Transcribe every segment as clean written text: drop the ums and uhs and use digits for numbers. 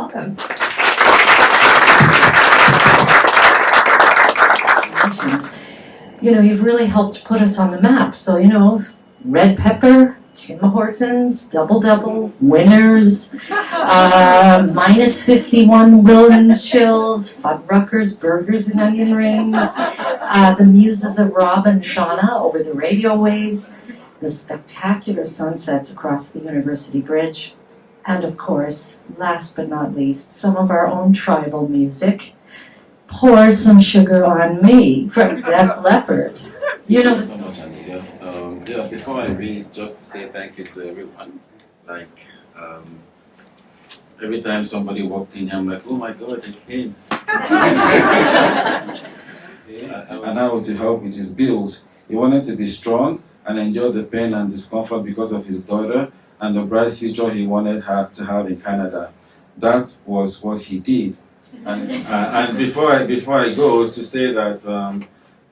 welcome. You know, you've really helped put us on the map. So, you know, Red Pepper, Tim Hortons, Double, Winners, minus 51 William Chills, Fuddruckers, Burgers and Onion Rings, the muses of Rob and Shauna over the radio waves, the spectacular sunsets across the University Bridge, and of course, last but not least, some of our own tribal music. Pour Some Sugar on Me from Def Leppard. You know Thank you so much, Anita. Before I read, just to say thank you to everyone. Like, every time somebody walked in here, I'm like, oh my God, they came. And now to help with his bills, he wanted to be strong and endure the pain and discomfort because of his daughter and the bright future he wanted her to have in Canada. That was what he did. And before I go, to say that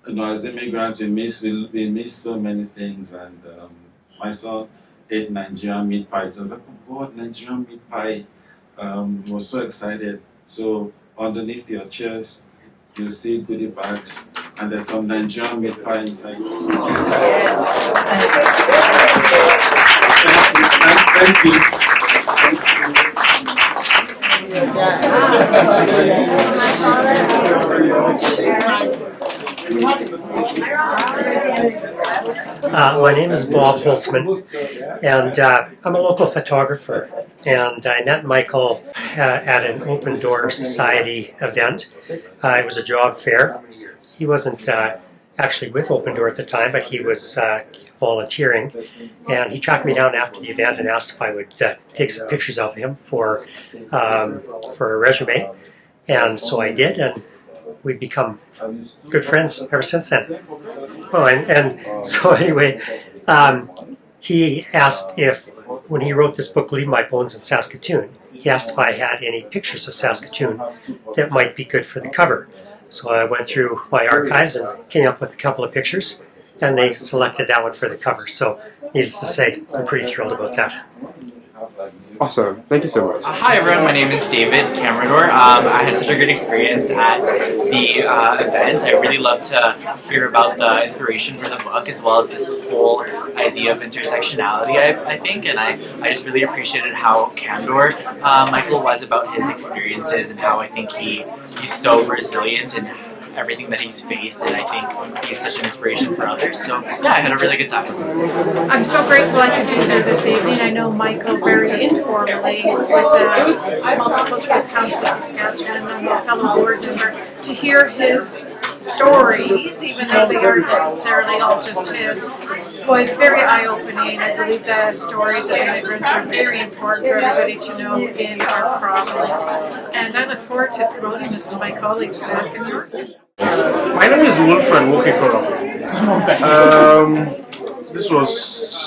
you know, as immigrants we miss so many things, and my son ate Nigerian meat pie. So I was like, oh God, Nigerian meat pie! He was so excited. So underneath your chairs, you'll see goodie bags, and there's some Nigerian meat pie inside. Thank you. My name is Bob Holtzman, and I'm a local photographer. And I met Michael at an Open Door Society event. It was a job fair. He wasn't actually with Open Door at the time, but he was volunteering. And he tracked me down after the event and asked if I would take some pictures of him for a resume. And so I did, and we've become good friends ever since then. Oh, and so anyway, he asked if, when he wrote this book, Leave My Bones in Saskatoon, he asked if I had any pictures of Saskatoon that might be good for the cover. So I went through my archives and came up with a couple of pictures, and they selected that one for the cover. So needless to say, I'm pretty thrilled about that. Awesome. Thank you so much. Hi everyone, my name is David Camerador. I had such a good experience at the event. I really love to hear about the inspiration for the book, as well as this whole idea of intersectionality, I think, and I just really appreciated how candor Michael was about his experiences, and how I think he's so resilient in everything that he's faced, and I think he's such an inspiration for others. So yeah, I had a really good time. I'm so grateful I could be there this evening. I know Michael very informally with the Multicultural Council of Saskatchewan. I'm a fellow board member. To hear his stories, even though they aren't necessarily all just his, was very eye-opening. I believe the stories of immigrants are very important for everybody to know in our province. And I look forward to promoting this to my colleagues back in New York. My name is Wilfred Wokikoro. This was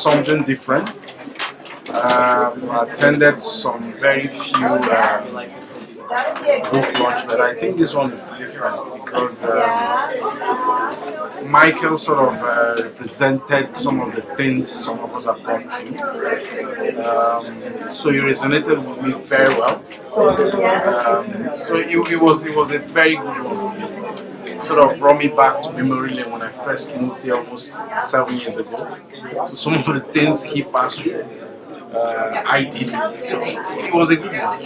something different. I attended some very few book launch, but I think this one is different because Michael sort of represented some of the things some of us have gone through. So he resonated with me very well. So it was a very good one for me. Sort of brought me back to memory lane when I first moved there almost 7 years ago. So some of the things he passed through, I did. So it was a good one.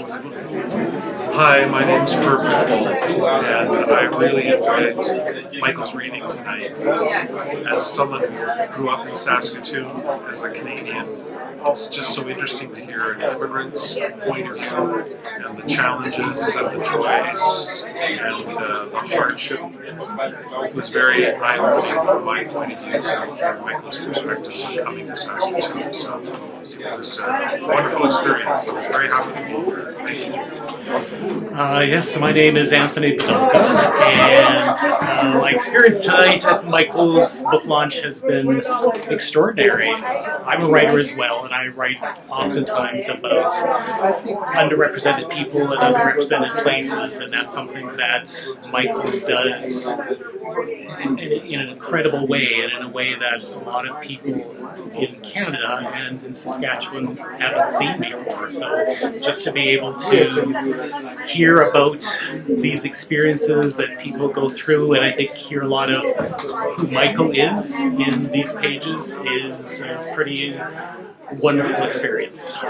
Hi, my name is Purple, and I really enjoyed Michael's reading tonight. As someone who grew up in Saskatoon as a Canadian, it's just so interesting to hear an immigrant's point of view, and the challenges and the joys and the hardship. It was very eye-opening from my point of view to hear Michael's perspectives on coming to Saskatoon. So it was a wonderful experience. I was very happy to be here. Thank you. Yes, my name is Anthony Padonka, and my experience tonight at Michael's book launch has been extraordinary. I'm a writer as well, and I write oftentimes about underrepresented people and underrepresented places, and that's something that Michael does in an incredible way, and in a way that a lot of people in Canada and in Saskatchewan haven't seen before. So just to be able to hear about these experiences that people go through, and I think hear a lot of who Michael is in these pages, is a pretty wonderful experience.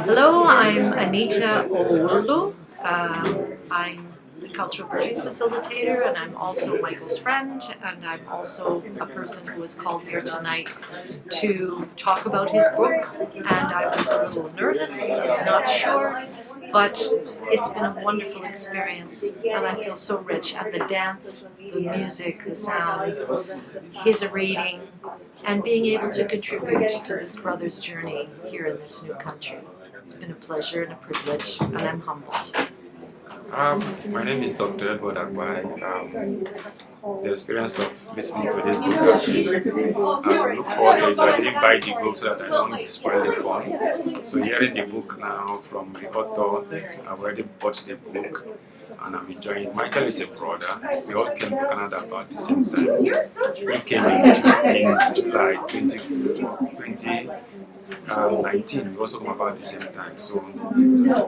Hello, I'm Anita Ogurlu. I'm the Cultural Bridging Facilitator, and I'm also Michael's friend, and I'm also a person who was called here tonight to talk about his book. And I was a little nervous, not sure, but it's been a wonderful experience, and I feel so rich. And the dance, the music, the sounds, his reading, and being able to contribute to this brother's journey here in this new country. It's been a pleasure and a privilege, and I'm humbled. My name is Dr. Edward Agbai. The experience of listening to this book, actually, I look forward to it. I didn't buy the book so that I don't spoil the fun. So hearing the book now from the author, I've already bought the book and I'm enjoying it. Michael is a brother. We all came to Canada about the same time. We came in July 2019. We also come about the same time. So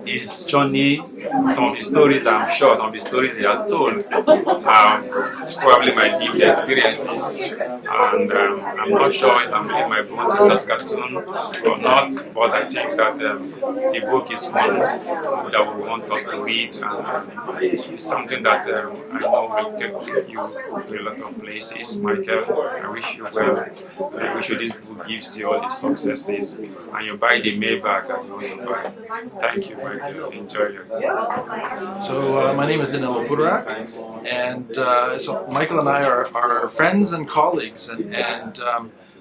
his journey, some of the stories, I'm sure some of the stories he has told probably my lived experiences, and I'm not sure if I'm leaving my bones in Saskatoon or not, but I think that the book is one that we want us to read, and it's something that I know will take you to a lot of places. Michael, I wish you well. I wish you this book gives you all the successes, and you buy the Maybach that you want to buy. Thank you, Michael. Enjoy your So my name is Danilo Pudurak, and so Michael and I are friends and colleagues, and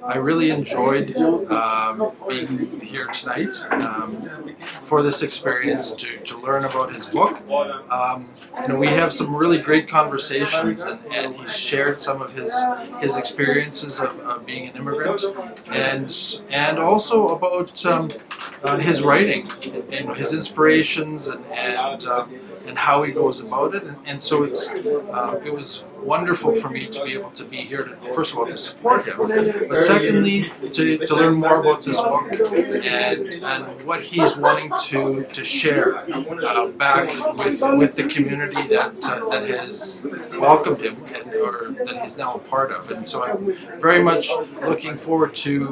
I really enjoyed being here tonight for this experience to learn about his book. We have some really great conversations, and he's shared some of his experiences of being an immigrant, and also about his writing, his inspirations, and how he goes about it. And so it was wonderful for me to be able to be here to, first of all, to support him, but secondly, to learn more about this book and what he's wanting to share back with the community that has welcomed him or that he's now a part of. And so I'm very much looking forward to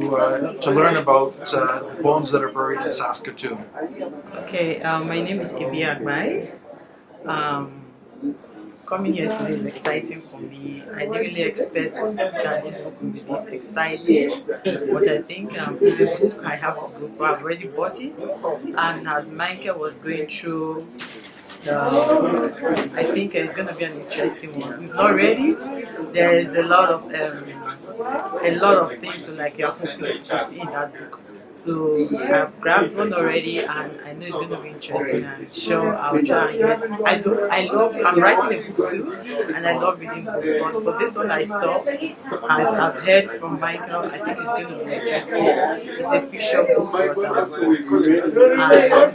learn about the bones that are buried in Saskatoon. Okay, my name is Ibi Agbai. Coming here today is exciting for me. I didn't really expect that this book would be this exciting, but I think it's a book I have to go for. I've already bought it, and as Michael was going through, I think it's going to be an interesting one. We've not read it. There is a lot of things to you have to see in that book. So I've grabbed one already, and I know it's going to be interesting. And sure, I'll try and get. I'm writing a book too, and I love reading books. But for this one, I saw, I've heard from Michael. I think it's going to be interesting. It's a fiction book, and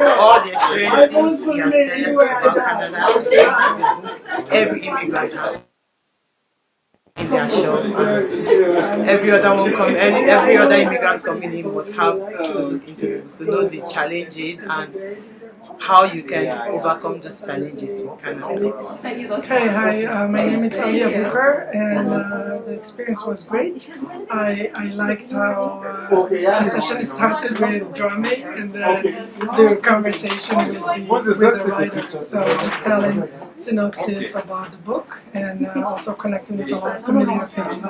all the experiences he has said about Canada. It's a book every immigrant has in their shop, and every other immigrant coming in must have to know the challenges and how you can overcome those challenges in Canada. Okay, hi, my name is Alia Booker, and the experience was great. I liked how the session started with drumming and then the conversation with the writer. So just telling synopsis about the book and also connecting with a lot of familiar faces.